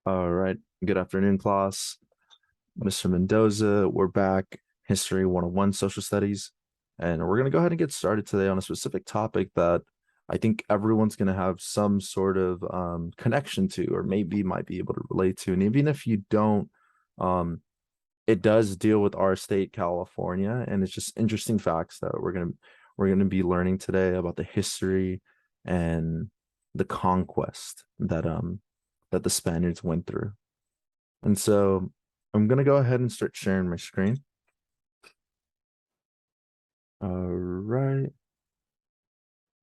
All right. Good afternoon, class. Mr. Mendoza, we're back. History 101, Social Studies. And we're going to go ahead and get started today on a specific topic that I think everyone's going to have some sort of connection to, or maybe might be able to relate to. And even if you don't, um, it does deal with our state, California. And it's just interesting facts that we're gonna be learning today about the history and the conquest that the Spaniards went through. And so I'm gonna go ahead and start sharing my screen. All right.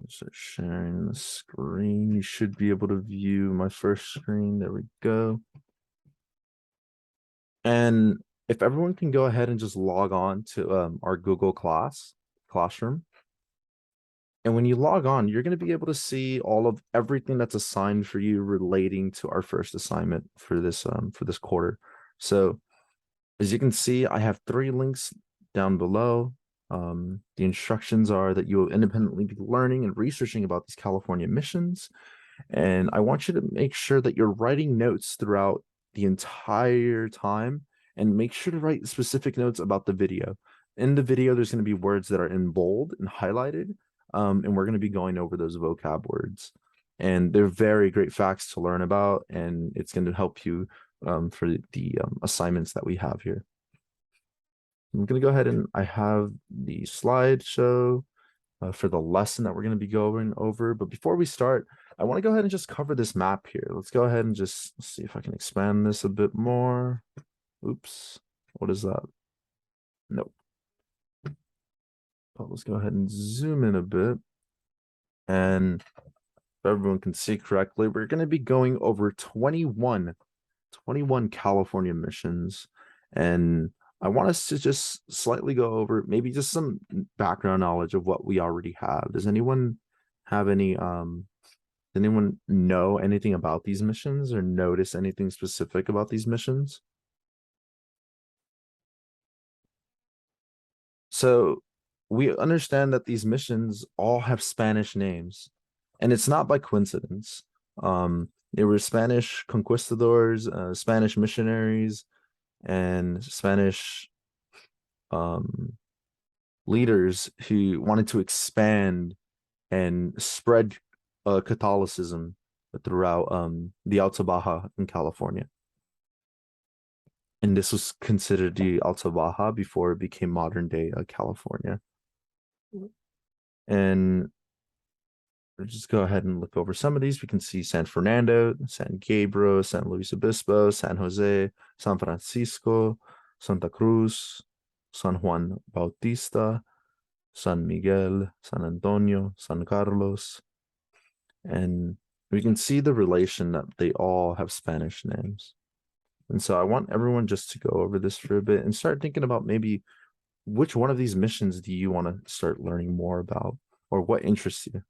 Start sharing the screen. You should be able to view my first screen. There we go. And if everyone can go ahead and just log on to our Google Classroom. And when you log on, you're going to be able to see all of everything that's assigned for you relating to our first assignment for this quarter. So as you can see, I have 3 links down below. The instructions are that you will independently be learning and researching about these California missions. And I want you to make sure that you're writing notes throughout the entire time, and make sure to write specific notes about the video. In the video, there's going to be words that are in bold and highlighted, and we're going to be going over those vocab words. And they're very great facts to learn about, and it's going to help you for the assignments that we have here. I'm going to go ahead and I have the slideshow for the lesson that we're going to be going over. But before we start, I want to go ahead and just cover this map here. Let's go ahead and just see if I can expand this a bit more. Oops. What is that? Nope. But let's go ahead and zoom in a bit. And if everyone can see correctly, we're going to be going over 21 California missions. And I want us to just slightly go over maybe just some background knowledge of what we already have. Does anyone have any does anyone know anything about these missions or notice anything specific about these missions? So we understand that these missions all have Spanish names, and it's not by coincidence. There were Spanish conquistadors, Spanish missionaries, and Spanish um, leaders who wanted to expand and spread Catholicism throughout the Alta Baja in California. And this was considered the Alta Baja before it became modern day California. And let's just go ahead and look over some of these. We can see San Fernando, San Gabriel, San Luis Obispo, San Jose, San Francisco, Santa Cruz, San Juan Bautista, San Miguel, San Antonio, San Carlos. And we can see the relation that they all have Spanish names. And so I want everyone just to go over this for a bit and start thinking about maybe which one of these missions do you want to start learning more about, or what interests you.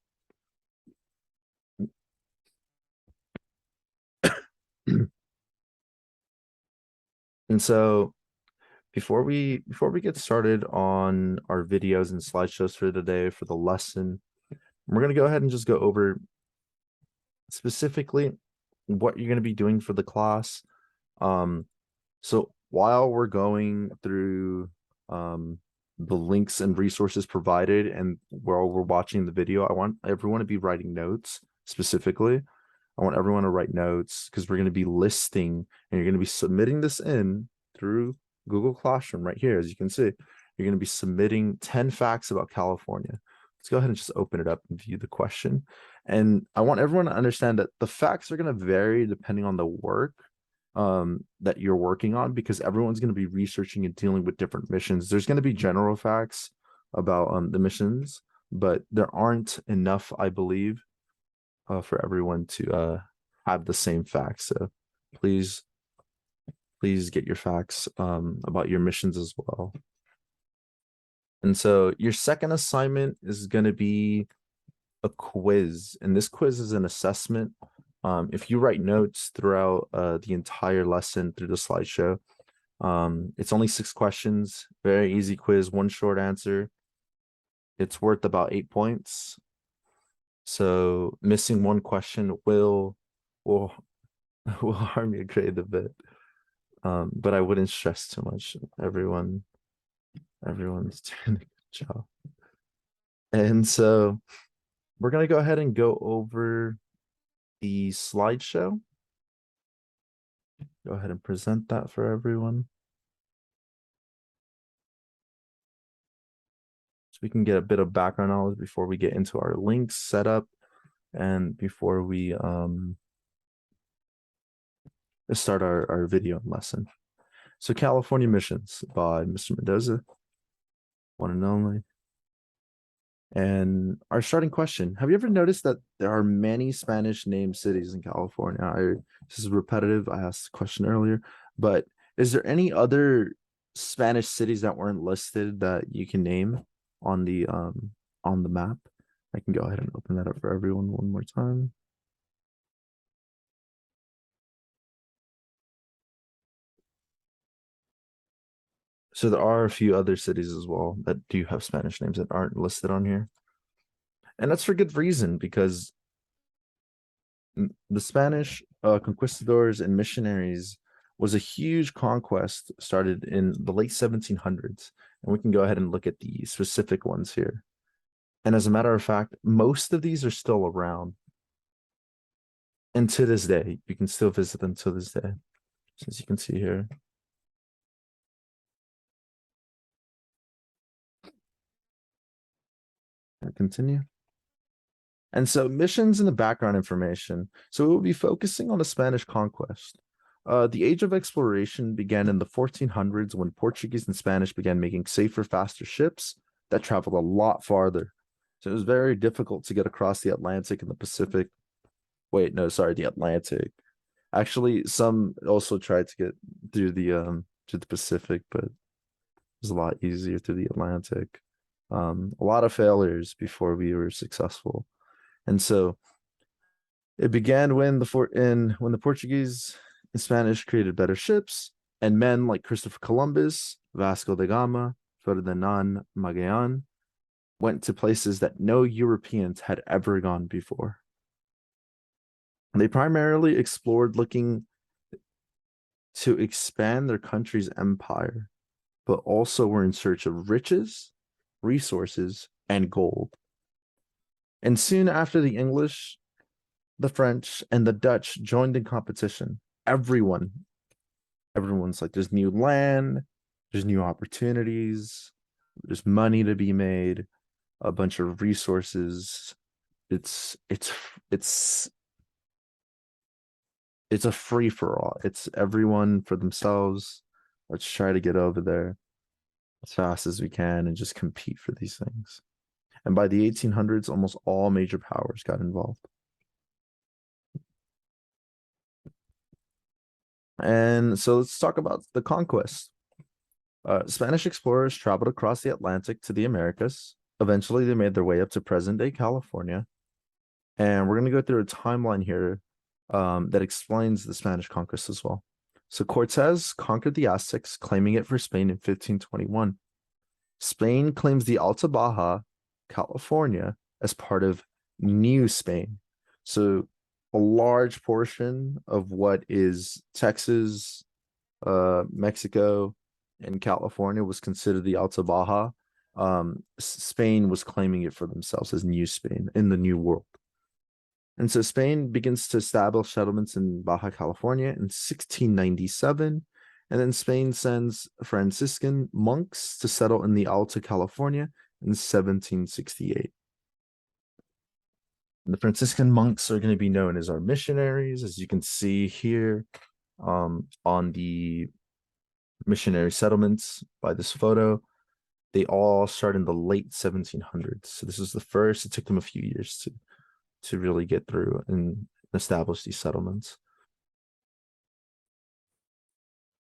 And so before we get started on our videos and slideshows for today for the lesson, we're going to go ahead and just go over specifically what you're going to be doing for the class. So while we're going through the links and resources provided and while we're watching the video, I want everyone to be writing notes specifically. I want everyone to write notes because we're going to be listing and you're going to be submitting this in through Google Classroom right here. As you can see, you're going to be submitting 10 facts about California. Let's go ahead and just open it up and view the question. And I want everyone to understand that the facts are going to vary depending on the work that you're working on, because everyone's going to be researching and dealing with different missions. There's going to be general facts about the missions, but there aren't enough, I believe, for everyone to have the same facts. So please get your facts about your missions as well. And so your second assignment is going to be a quiz, and this quiz is an assessment. If you write notes throughout the entire lesson through the slideshow, it's only 6 questions, very easy quiz, 1 short answer. It's worth about 8 points. So missing 1 question will will harm your grade a bit. But I wouldn't stress too much. Everyone's doing a good job. And so we're gonna go ahead and go over the slideshow. Go ahead and present that for everyone. So we can get a bit of background knowledge before we get into our links setup and before we start our video lesson. So California Missions by Mr. Mendoza, one and only. And our starting question, have you ever noticed that there are many Spanish named cities in California? This is repetitive. I asked the question earlier, but is there any other Spanish cities that weren't listed that you can name on the map? I can go ahead and open that up for everyone one more time. So there are a few other cities as well that do have Spanish names that aren't listed on here. And that's for good reason, because the Spanish conquistadors and missionaries was a huge conquest started in the late 1700s. And we can go ahead and look at the specific ones here. And as a matter of fact, most of these are still around. And to this day, you can still visit them to this day, as you can see here. I'll continue. And so missions in the background information. So we will be focusing on the Spanish conquest. The age of exploration began in the 1400s when Portuguese and Spanish began making safer, faster ships that traveled a lot farther. So it was very difficult to get across the Atlantic and the Pacific. Wait, no, sorry, the Atlantic. Actually, some also tried to get through the Pacific, but it was a lot easier through the Atlantic. A lot of failures before we were successful. And so it began when the Portuguese and Spanish created better ships, and men like Christopher Columbus, Vasco da Gama, Ferdinand Magellan went to places that no Europeans had ever gone before. They primarily explored looking to expand their country's empire, but also were in search of riches, resources, and gold. And soon after the English, the French, and the Dutch joined in competition, everyone's like, there's new land, there's new opportunities, there's money to be made, a bunch of resources. It's a free for all. It's everyone for themselves. Let's try to get over there as fast as we can and just compete for these things. And by the 1800s, almost all major powers got involved. And so let's talk about the conquest. Spanish explorers traveled across the Atlantic to the Americas. Eventually, they made their way up to present-day California. And we're going to go through a timeline here that explains the Spanish conquest as well. So Cortez conquered the Aztecs, claiming it for Spain in 1521. Spain claims the Alta Baja, California, as part of New Spain. So a large portion of what is Texas, Mexico, and California was considered the Alta Baja. Spain was claiming it for themselves as New Spain in the New World. And so Spain begins to establish settlements in Baja California in 1697. And then Spain sends Franciscan monks to settle in the Alta California in 1768. The Franciscan monks are going to be known as our missionaries, as you can see here on the missionary settlements by this photo. They all start in the late 1700s. So this is the first. It took them a few years to really get through and establish these settlements.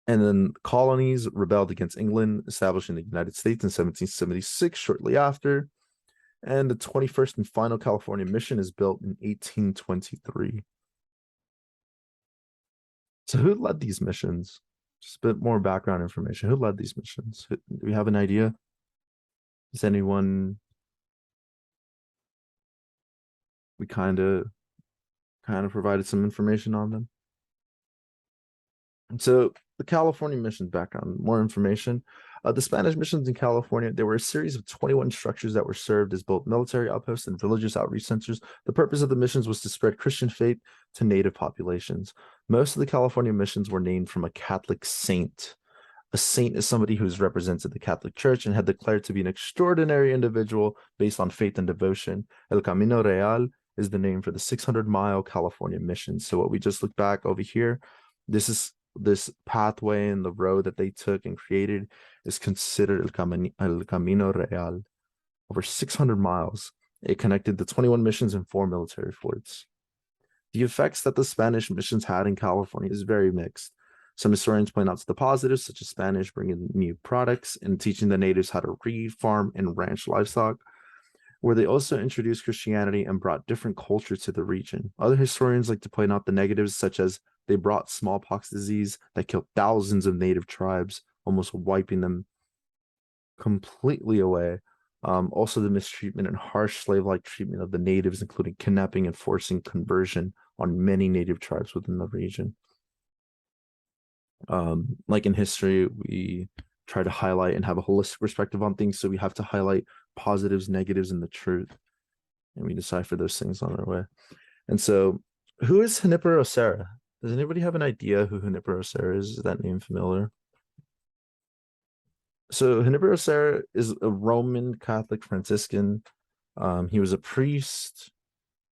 And then colonies rebelled against England, establishing the United States in 1776, shortly after. And the 21st and final California mission is built in 1823. So who led these missions? Just a bit more background information. Who led these missions? Do we have an idea? Does anyone? We kind of provided some information on them. So the California missions background, more information. The Spanish missions in California, there were a series of 21 structures that were served as both military outposts and religious outreach centers. The purpose of the missions was to spread Christian faith to native populations. Most of the California missions were named from a Catholic saint. A saint is somebody who's represented the Catholic Church and had declared to be an extraordinary individual based on faith and devotion. El Camino Real is the name for the 600-mile California mission. So what we just looked back over here, this pathway and the road that they took and created is considered El Camino Real. Over 600 miles. It connected the 21 missions and 4 military forts. The effects that the Spanish missions had in California is very mixed. Some historians point out to the positives, such as Spanish bringing new products and teaching the natives how to read, farm, and ranch livestock, where they also introduced Christianity and brought different culture to the region. Other historians like to point out the negatives, such as they brought smallpox disease that killed thousands of native tribes, almost wiping them completely away. Also, the mistreatment and harsh slave-like treatment of the natives, including kidnapping and forcing conversion on many native tribes within the region. Like in history, we try to highlight and have a holistic perspective on things, so we have to highlight positives, negatives, and the truth, and we decipher those things on our way. And so, who is Junipero Serra? Does anybody have an idea who Junipero Serra is? Is that name familiar? So Junipero Serra is a Roman Catholic Franciscan. He was a priest,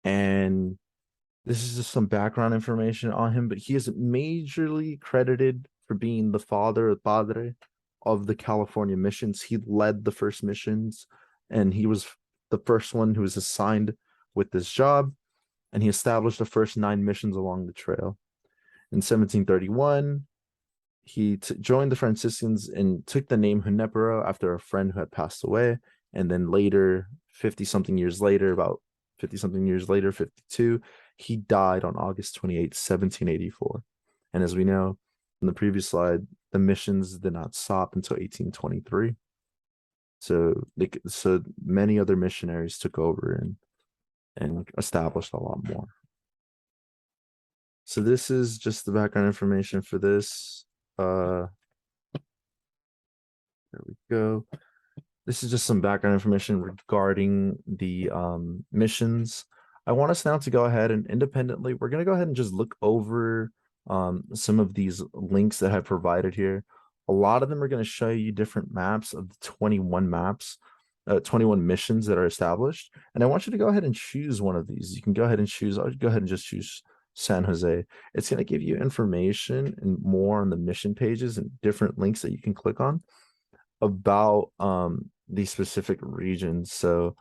and this is just some background information on him, but he is majorly credited for being the father or padre of the California missions. He led the first missions, and he was the first one who was assigned with this job, and he established the first 9 missions along the trail. In 1731, he joined the Franciscans and took the name Junipero after a friend who had passed away. And then later, 50-something years later, about 50-something years later, 52, he died on August 28, 1784. And as we know in the previous slide, the missions did not stop until 1823. So many other missionaries took over and established a lot more. So this is just the background information for this. There we go. This is just some background information regarding the missions. I want us now to go ahead and independently, we're going to go ahead and just look over some of these links that I've provided here. A lot of them are going to show you different maps of the 21 maps, 21 missions that are established. And I want you to go ahead and choose one of these. You can go ahead and choose, I'll go ahead and just choose San Jose. It's going to give you information and more on the mission pages and different links that you can click on about these specific regions. So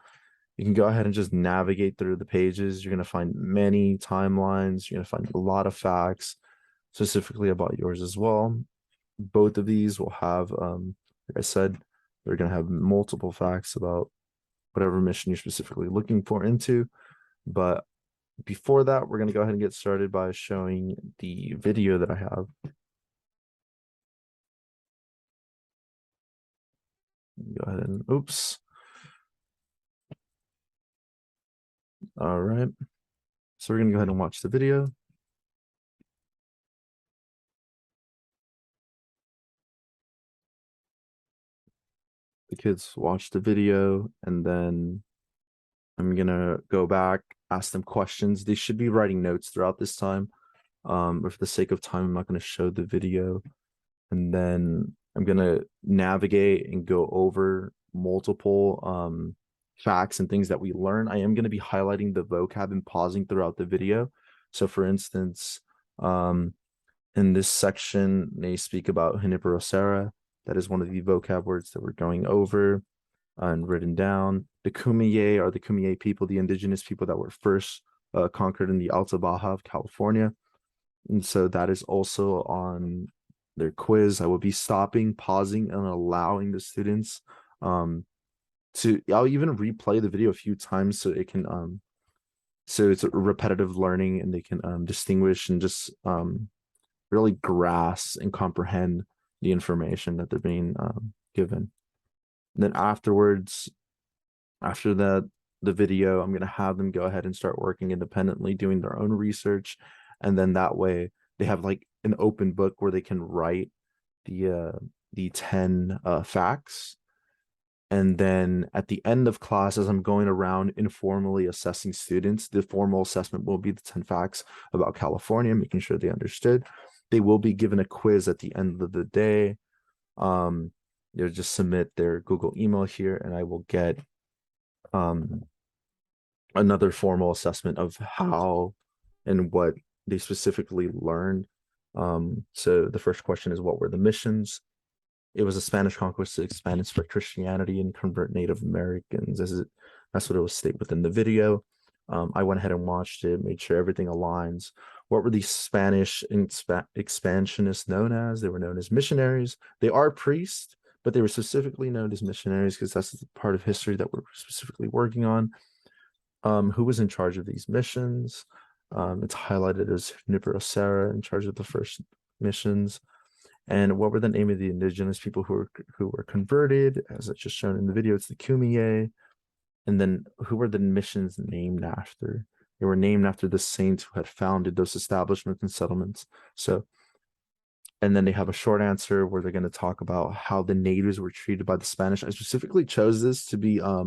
you can go ahead and just navigate through the pages. You're going to find many timelines. You're going to find a lot of facts specifically about yours as well. Both of these will have, like I said, they're going to have multiple facts about whatever mission you're specifically looking for into. But before that, we're going to go ahead and get started by showing the video that I have. Go ahead and, oops. All right. So we're going to go ahead and watch the video. The kids watch the video, and then I'm going to go back, ask them questions. They should be writing notes throughout this time. But for the sake of time, I'm not going to show the video. And then I'm going to navigate and go over multiple facts and things that we learn. I am going to be highlighting the vocab and pausing throughout the video. So for instance, in this section, they speak about Junipero Serra. That is one of the vocab words that we're going over and written down. The Kumeyaay are the Kumeyaay people, the indigenous people that were first conquered in the Alta Baja of California. And so that is also on their quiz. I will be stopping, pausing, and allowing the students I'll even replay the video a few times so it can so it's a repetitive learning, and they can distinguish and just really grasp and comprehend the information that they're being given. And then afterwards, after the video, I'm going to have them go ahead and start working independently, doing their own research. And then that way they have like an open book where they can write the 10 facts. And then at the end of class, as I'm going around informally assessing students, the formal assessment will be the 10 facts about California, making sure they understood. They will be given a quiz at the end of the day. They'll just submit their Google email here, and I will get another formal assessment of how and what they specifically learned. So the first question is, what were the missions? It was a Spanish conquest to expand and spread Christianity and convert Native Americans. That's what it was stated within the video. I went ahead and watched it, made sure everything aligns. What were these Spanish expansionists known as? They were known as missionaries. They are priests, but they were specifically known as missionaries because that's the part of history that we're specifically working on. Who was in charge of these missions? It's highlighted as Junipero Serra in charge of the first missions. And what were the name of the indigenous people who were converted? As it's just shown in the video, it's the Kumeyaay. And then who were the missions named after? They were named after the saints who had founded those establishments and settlements. So, and then they have a short answer where they're going to talk about how the natives were treated by the Spanish. I specifically chose this to be a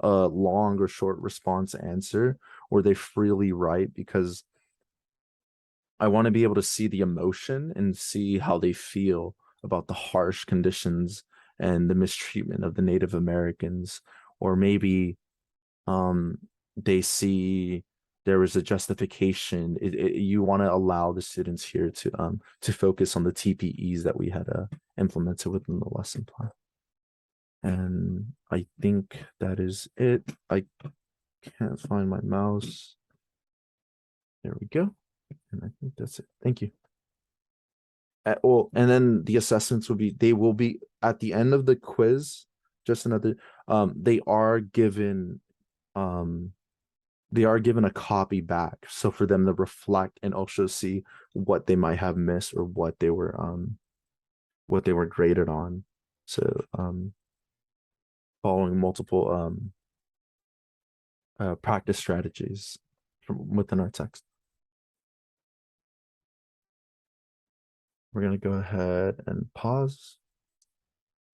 long or short response answer where they freely write, because I want to be able to see the emotion and see how they feel about the harsh conditions and the mistreatment of the Native Americans. Or maybe they see there was a justification. You want to allow the students here to focus on the TPEs that we had implemented within the lesson plan. And I think that is it. I can't find my mouse. There we go. And I think that's it. Thank you. Well, and then the assessments they will be at the end of the quiz. Just another, they are given a copy back, so for them to reflect and also see what they might have missed or what they were graded on. So following multiple practice strategies from within our text. We're going to go ahead and pause.